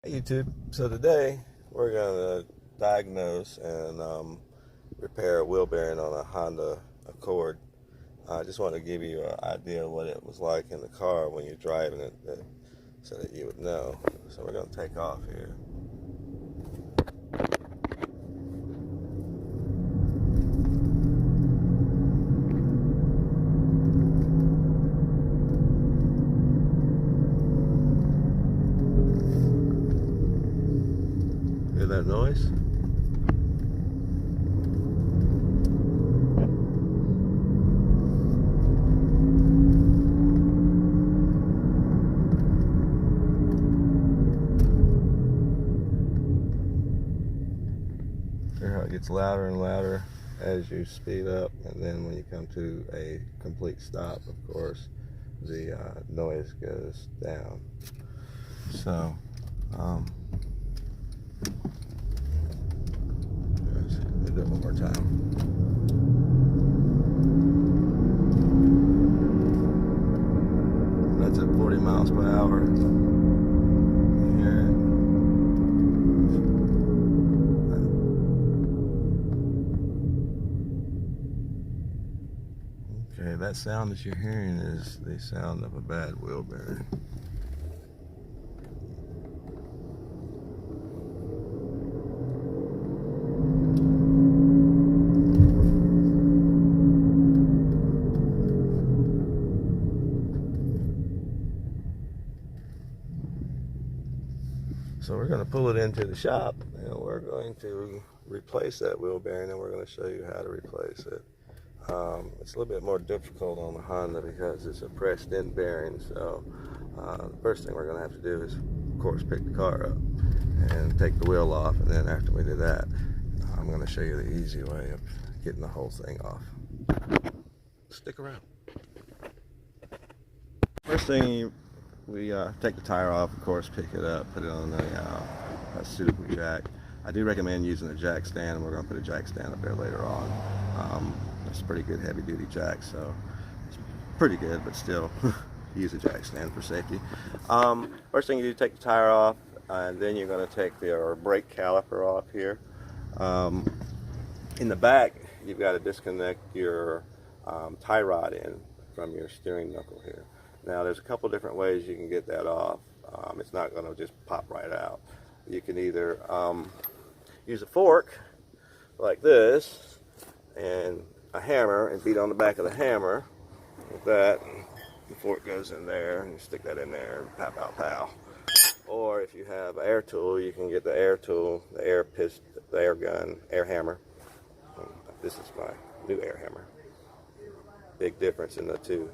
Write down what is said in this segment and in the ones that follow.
Hey YouTube, so today we're going to diagnose and repair a wheel bearing on a Honda Accord. I just want to give you an idea of what it was like in the car when you're driving it, so that you would know. So we're going to take off here. Hear that noise? Hear how it gets louder and louder as you speed up, and then when you come to a complete stop, of course, the noise goes down. So let's do it one more time. That's at 40 miles per hour. You hear it? Okay, that sound that you're hearing is the sound of a bad wheel bearing. So we're going to pull it into the shop and we're going to replace that wheel bearing, and we're going to show you how to replace it. It's a little bit more difficult on the Honda because it's a pressed in bearing. So the first thing we're going to have to do is, of course, pick the car up and take the wheel off, and then after we do that, I'm going to show you the easy way of getting the whole thing off. Stick around. First thing, we take the tire off, of course, pick it up, put it on a suitable jack. I do recommend using a jack stand, and we're going to put a jack stand up there later on. It's a pretty good heavy duty jack, so it's pretty good, but still use a jack stand for safety. First thing you do, take the tire off, and then you're going to take the brake caliper off here. In the back, you've got to disconnect your tie rod in from your steering knuckle here. Now there's a couple different ways you can get that off. It's not going to just pop right out. You can either use a fork like this and a hammer and beat on the back of the hammer like that. The fork goes in there and you stick that in there and pow pow pow. Or if you have an air tool, you can get the air tool, the air piston, the air gun, air hammer. This is my new air hammer. Big difference in the two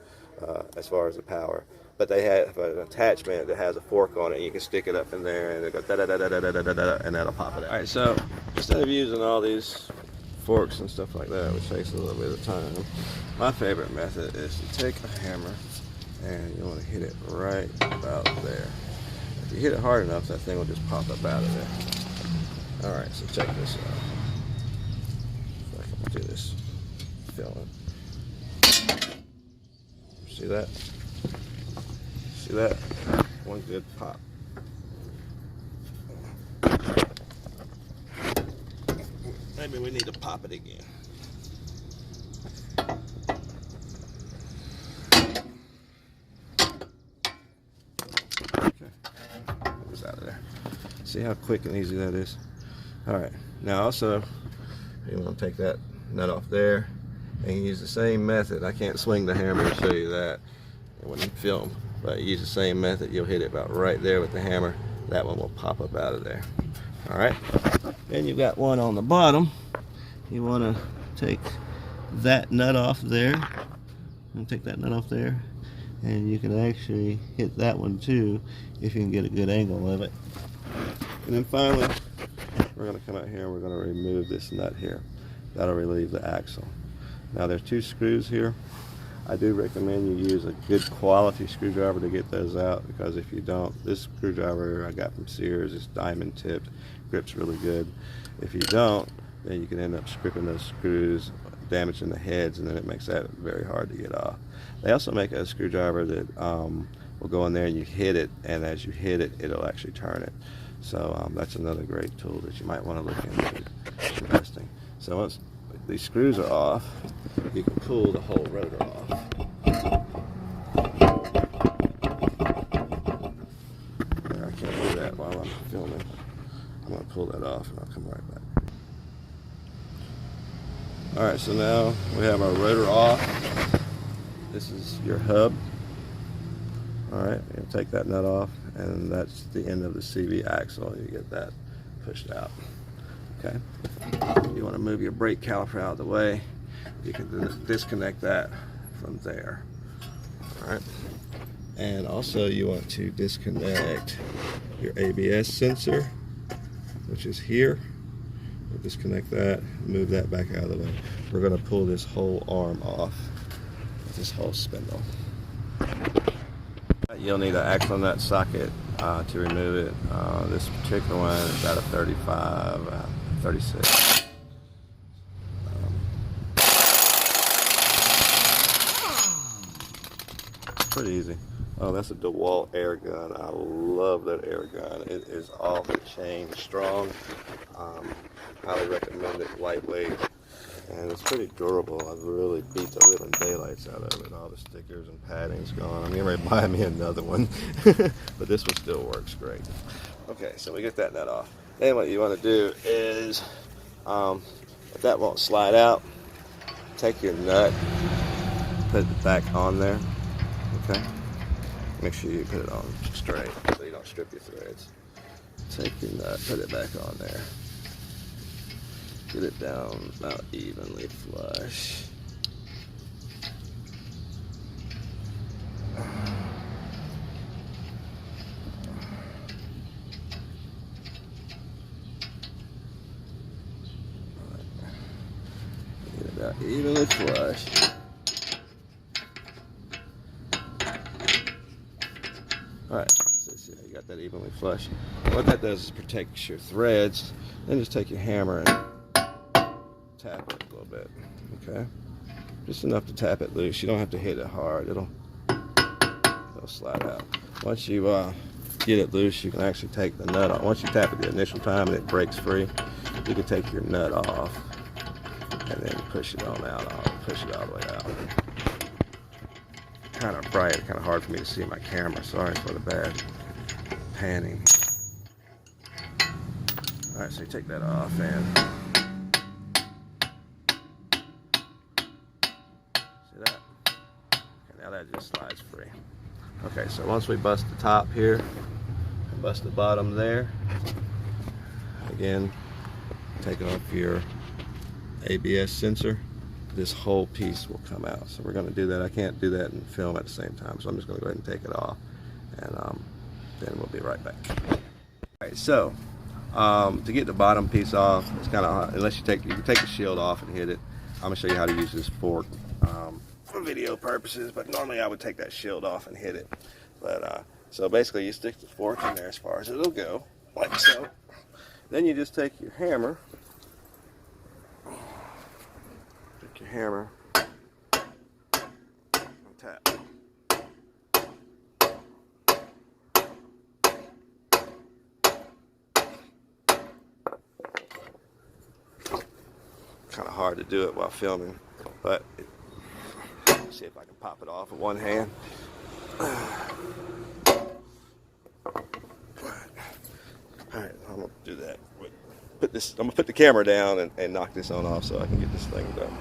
as far as the power. But they have an attachment that has a fork on it. You can stick it up in there and it goes da da da da da da da da, and that'll pop it out. All right, so instead of using all these forks and stuff like that, which takes a little bit of time, my favorite method is to take a hammer and you want to hit it right about there. If you hit it hard enough, that thing will just pop up out of there. All right, so check this out. If I can do this filling. See that? See that? One good pop. Maybe we need to pop it again. Okay, it was out of there. See how quick and easy that is? All right, now also, you want to take that nut off there and use the same method. I can't swing the hammer to show you that when you film, but use the same method. You'll hit it about right there with the hammer. That one will pop up out of there. All right, then you've got one on the bottom. You want to take that nut off there and take that nut off there, and you can actually hit that one too if you can get a good angle of it. And then finally, we're going to come out here and we're going to remove this nut here. That'll relieve the axle. Now there's two screws here. I do recommend you use a good quality screwdriver to get those out, because if you don't, this screwdriver I got from Sears is diamond tipped, grips really good. If you don't, then you can end up stripping those screws, damaging the heads, and then it makes that very hard to get off. They also make a screwdriver that will go in there and you hit it, and as you hit it, it'll actually turn it. So that's another great tool that you might want to look into investing. So once these screws are off, you can pull the whole rotor off. I can't do that while I'm filming. I'm going to pull that off and I'll come right back. Alright, so now we have our rotor off. This is your hub. Alright, you take that nut off, and that's the end of the CV axle, and you get that pushed out. Okay, you want to move your brake caliper out of the way, you can disconnect that from there. Alright, and also you want to disconnect your ABS sensor, which is here. We'll disconnect that, move that back out of the way. We're going to pull this whole arm off, this whole spindle. You'll need an axle nut socket to remove it. This particular one is out of 35, 36. Pretty easy. Oh, that's a DeWalt air gun. I love that air gun. It is off the chain, strong. Highly recommend it. Lightweight, and it's pretty durable. I've really beat the living daylights out of it. All the stickers and padding's gone. I'm getting ready to buy me another one, but this one still works great. Okay, so we get that nut off. Then what you want to do is, if that won't slide out, take your nut, put it back on there. Okay. Make sure you put it on straight so you don't strip your threads. Take your nut, put it back on there. Get it down about evenly flush. Get it about evenly flush. Alright, so see how you got that evenly flush. What that does is protects your threads. Then just take your hammer and tap it a little bit. Okay? Just enough to tap it loose. You don't have to hit it hard. It'll slide out. Once you get it loose, you can actually take the nut off. Once you tap it the initial time and it breaks free, you can take your nut off and then push it on out. Push it all the way out. Kind of bright, kind of hard for me to see my camera. Sorry for the bad panning. Alright, so you take that off and see that? Okay, now that just slides free. Okay, so once we bust the top here, and bust the bottom there, again, take off your ABS sensor. This whole piece will come out. So we're going to do that. I can't do that and film at the same time, so I'm just going to go ahead and take it off, and then we'll be right back. Alright, so to get the bottom piece off, it's kind of, unless you can take the shield off and hit it. I'm going to show you how to use this fork for video purposes, but normally I would take that shield off and hit it. But so basically you stick the fork in there as far as it'll go, like so. Then you just take your hammer, and tap. Kind of hard to do it while filming, but let's see if I can pop it off with one hand. Alright, I'm gonna do that. I'm gonna put the camera down and knock this on off so I can get this thing done.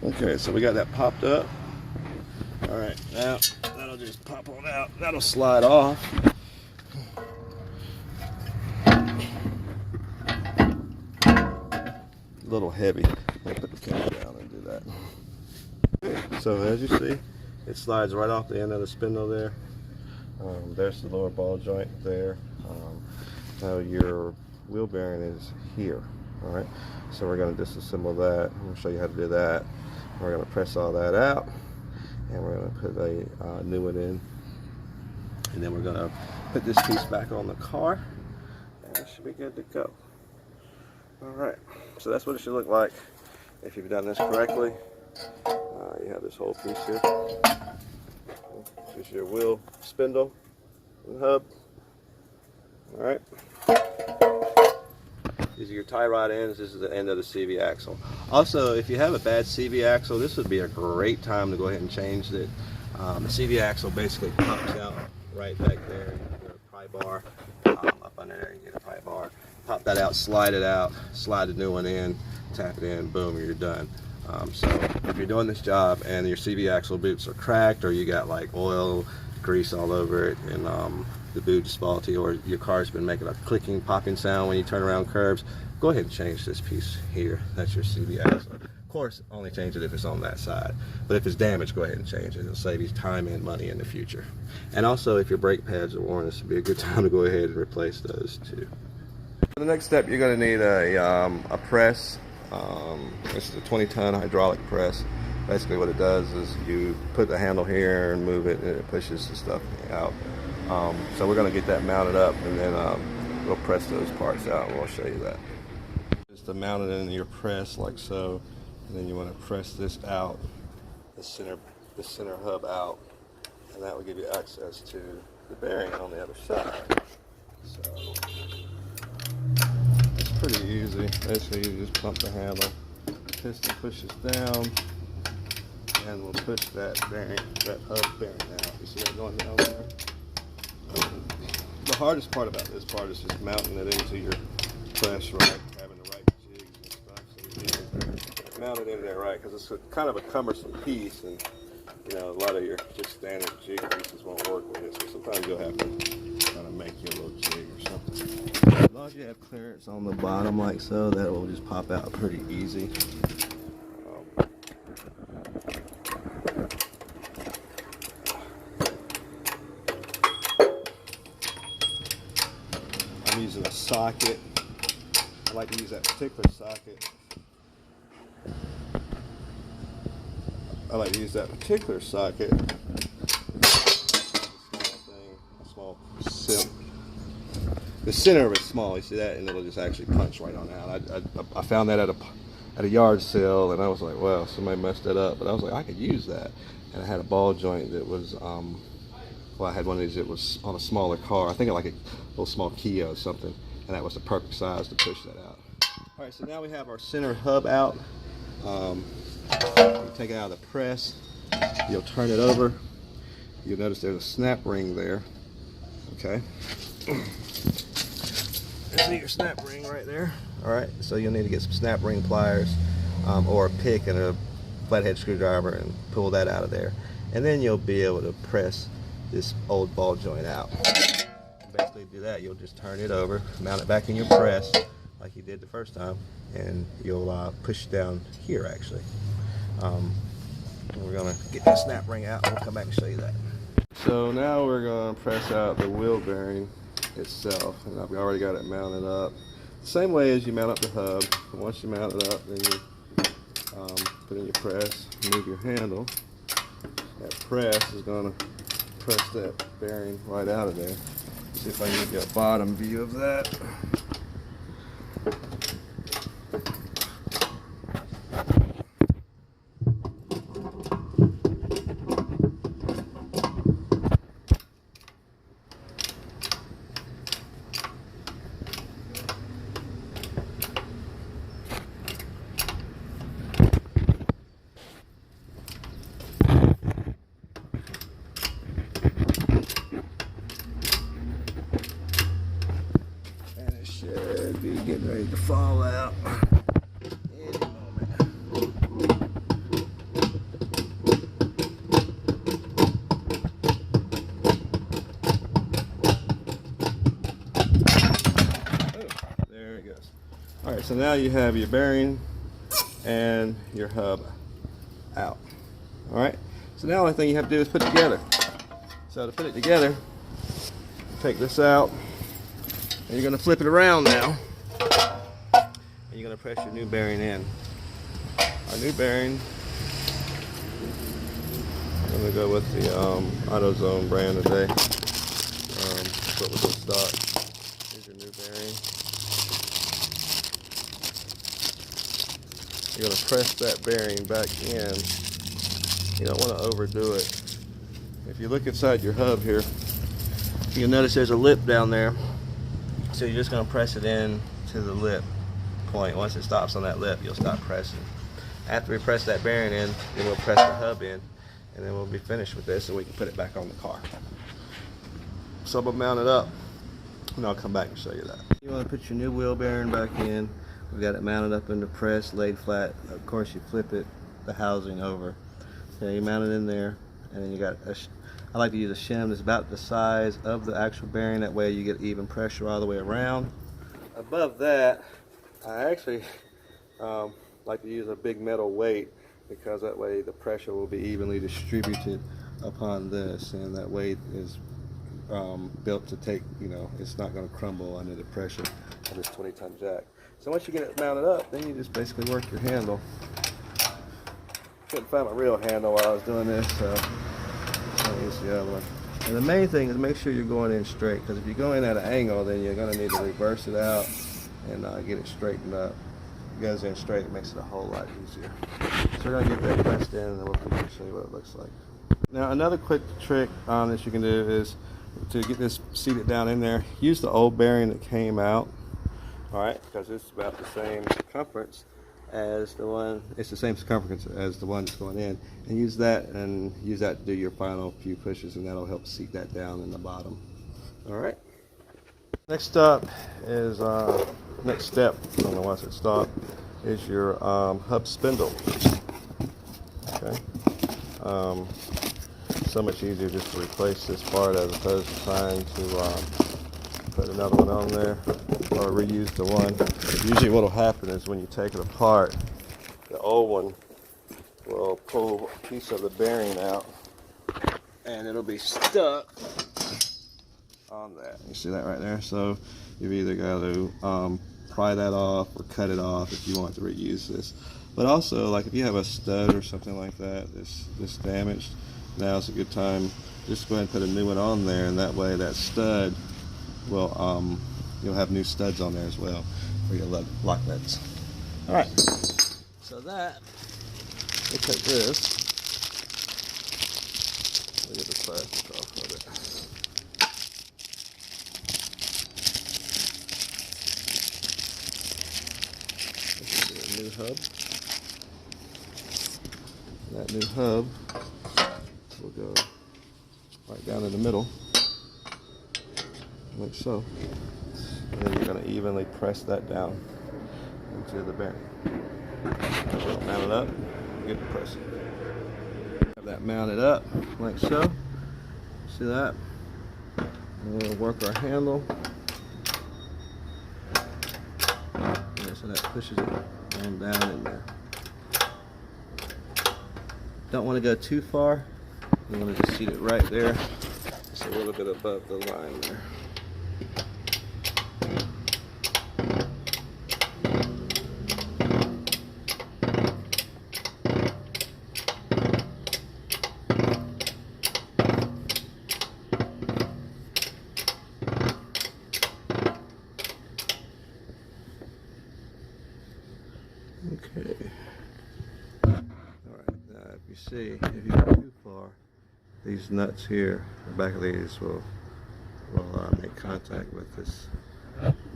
Okay, so we got that popped up. Alright, now that'll just pop on out. That'll slide off. A little heavy. I'll put the camera down and do that. Okay, so as you see, it slides right off the end of the spindle there. There's the lower ball joint there. Now your wheel bearing is here. Alright, so we're going to disassemble that. I'm going to show you how to do that. We're going to press all that out, and we're going to put a new one in, and then we're going to put this piece back on the car, and it should be good to go. Alright, so that's what it should look like if you've done this correctly. You have this whole piece here. This is your wheel spindle and hub. All right. These are your tie rod ends. This is the end of the CV axle. Also, if you have a bad CV axle, this would be a great time to go ahead and change it. The CV axle basically pops out right back there. You get a pry bar up under there. You get a pry bar. Pop that out, slide it out, slide the new one in, tap it in, boom, you're done. So if you're doing this job and your CV axle boots are cracked, or you got like oil, grease all over it, and the boot is faulty, or your car's been making a clicking, popping sound when you turn around curves, go ahead and change this piece here. That's your CV axle. Of course, only change it if it's on that side. But if it's damaged, go ahead and change it. It'll save you time and money in the future. And also, if your brake pads are worn, this would be a good time to go ahead and replace those too. For the next step, you're going to need a press. This is a 20-ton hydraulic press. Basically what it does is you put the handle here and move it, and it pushes the stuff out. So we're going to get that mounted up, and then we'll press those parts out, and we'll show you that. Just to mount it in your press like so, and then you want to press this out, the center hub out, and that will give you access to the bearing on the other side. So it's pretty easy. Basically, you just pump the handle, piston pushes down, and we'll push that bearing, that hub bearing out. You see that going down there? The hardest part about this part is just mounting it into your press right, having the right jigs and stuff. So you need to mount it in there right, because it's kind of a cumbersome piece, and you know, a lot of your just standard jig pieces won't work with it. So sometimes you'll have to kind of make you a little jig or something. As long as you have clearance on the bottom like so, that will just pop out pretty easy. I'm using a socket. I like to use that particular socket. A small sim. The center of it's small. You see that, and it'll just actually punch right on out. I found that at a yard sale, and I was like, well, somebody messed that up. But I was like, I could use that. And I had a ball joint that was, well, I had one of these that was on a smaller car. I think like a little small Kia or something, and that was the perfect size to push that out. All right, so now we have our center hub out. You take it out of the press. You'll turn it over. You'll notice there's a snap ring there. Okay. See your snap ring right there. All right, so you'll need to get some snap ring pliers, or a pick and a flathead screwdriver, and pull that out of there. And then you'll be able to press this old ball joint out. Basically do that, you'll just turn it over, mount it back in your press like you did the first time, and you'll push down here actually. We're gonna get that snap ring out, and we'll come back and show you that. So now we're gonna press out the wheel bearing itself, and I've already got it mounted up. Same way as you mount up the hub. Once you mount it up, then you put in your press, move your handle. That press is gonna press that bearing right out of there. See if I can get a bottom view of that. Be getting ready to fall out any moment. Oh, there it goes. All right, so now you have your bearing and your hub out. All right, so now the only thing you have to do is put it together. So to put it together, take this out, and you're going to flip it around now. And you're going to press your new bearing in. Our new bearing, I'm going to go with the AutoZone brand today. That's what we're going to start. Here's your new bearing. You're going to press that bearing back in. You don't want to overdo it. If you look inside your hub here, you'll notice there's a lip down there. So you're just going to press it in to the lip point. Once it stops on that lip, you'll stop pressing. After we press that bearing in, then we'll press the hub in, and then we'll be finished with this, and we can put it back on the car. So I'm going to mount it up, and I'll come back and show you that. You want to put your new wheel bearing back in. We've got it mounted up in the press, laid flat. Of course, you flip it, the housing over. Okay, you mount it in there, and then you got I like to use a shim that's about the size of the actual bearing. That way you get even pressure all the way around. Above that, I actually like to use a big metal weight, because that way the pressure will be evenly distributed upon this, and that weight is built to take, it's not going to crumble under the pressure of this 20-ton jack. So once you get it mounted up, then you just basically work your handle. Couldn't find my real handle while I was doing this, so I'll use the other one. And the main thing is make sure you're going in straight, because if you're going at an angle, then you're going to need to reverse it out and get it straightened up. If it goes in straight, it makes it a whole lot easier. So we're going to get that pressed in, and then we'll show you what it looks like. Now another quick trick that you can do is to get this seated down in there. Use the old bearing that came out, alright, because it's about the same circumference as the one, it's the same circumference as the one that's going in, and use that to do your final few pushes, and that'll help seat that down in the bottom. Alright. Next up is next step, I don't know why it stopped, is your hub spindle. Okay. So much easier just to replace this part as opposed to trying to put another one on there or reuse the one. Usually what will happen is when you take it apart, the old one will pull a piece of the bearing out and it'll be stuck on that. You see that right there? So you've either got to pry that off or cut it off if you want to reuse this. But also, like if you have a stud or something like that that's damaged, now's a good time. Just go ahead and put a new one on there, and that way that stud will you'll have new studs on there as well for your lock nuts. All right. So that we take this. Let me get the plastic off of it. This is a new hub. That new hub will go right down in the middle, like so. And then you're going to evenly press that down into the bearing. Mount it up, get the pressing. Have that mounted up, like so. See that? And we'll work our handle. Yeah, so that pushes it on down in there. Don't want to go too far. You want to just seat it right there, just a little bit above the line there. Okay. You see, if you go too far, these nuts here, the back of these will make contact with this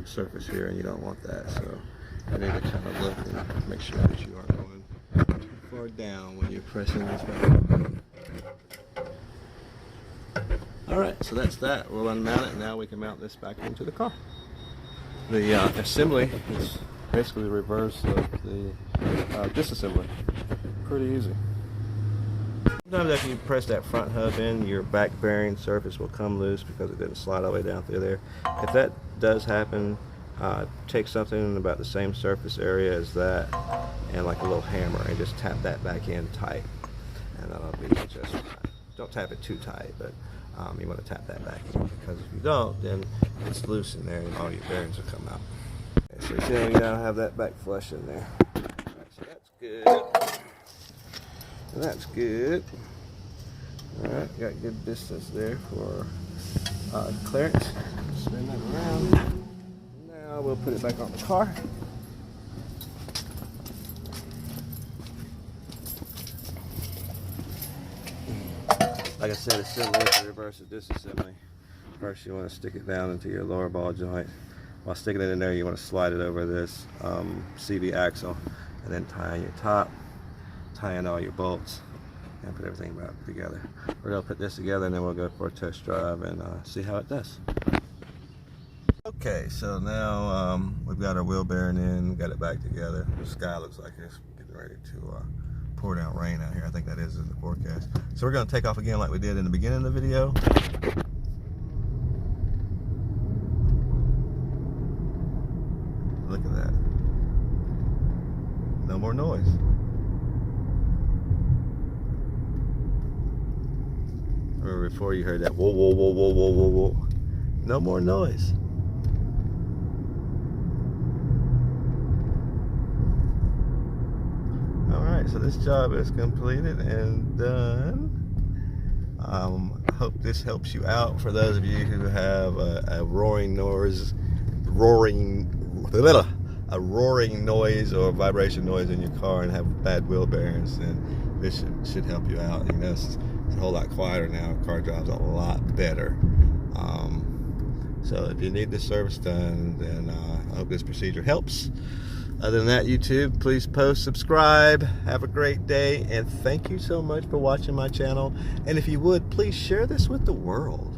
surface here, and you don't want that. So you need to kind of look and make sure that you aren't going too far down when you're pressing this button. Alright, so that's that. We'll unmount it, and now we can mount this back into the car. The assembly is basically the reverse of the disassembly. Pretty easy. Sometimes after you press that front hub in, your back bearing surface will come loose because it didn't slide all the way down through there. If that does happen, take something about the same surface area as that and like a little hammer and just tap that back in tight, and that'll be just fine. Don't tap it too tight, but you want to tap that back in, because if you don't, then it's loose in there and all your bearings will come out. Okay, so you see how we now have that back flush in there. Alright, so that's good. That's good. Alright, got good distance there for clearance. Spin that around. Now we'll put it back on the car. Like I said, assembly is the reverse of disassembly. First you want to stick it down into your lower ball joint, While sticking it in there, you want to slide it over this CV axle, and then tie on your top, tie in all your bolts, and put everything back together. We're going to put this together, and then we'll go for a test drive and see how it does. Okay, so now we've got our wheel bearing in, got it back together. The sky looks like it's getting ready to pour down rain out here. I think that is in the forecast. So we're going to take off again like we did in the beginning of the video. Look at that. No more noise. Remember before you heard that whoa, whoa, whoa, whoa, whoa, whoa, whoa. No more noise. Alright, so this job is completed and done. I hope this helps you out. For those of you who have a roaring noise or vibration noise in your car and have bad wheel bearings, then this should help you out. You know, it's a whole lot quieter now. Car drives a lot better. So if you need this service done, then I hope this procedure helps. Other than that, YouTube, please post, subscribe, have a great day, and thank you so much for watching my channel. And if you would, please share this with the world.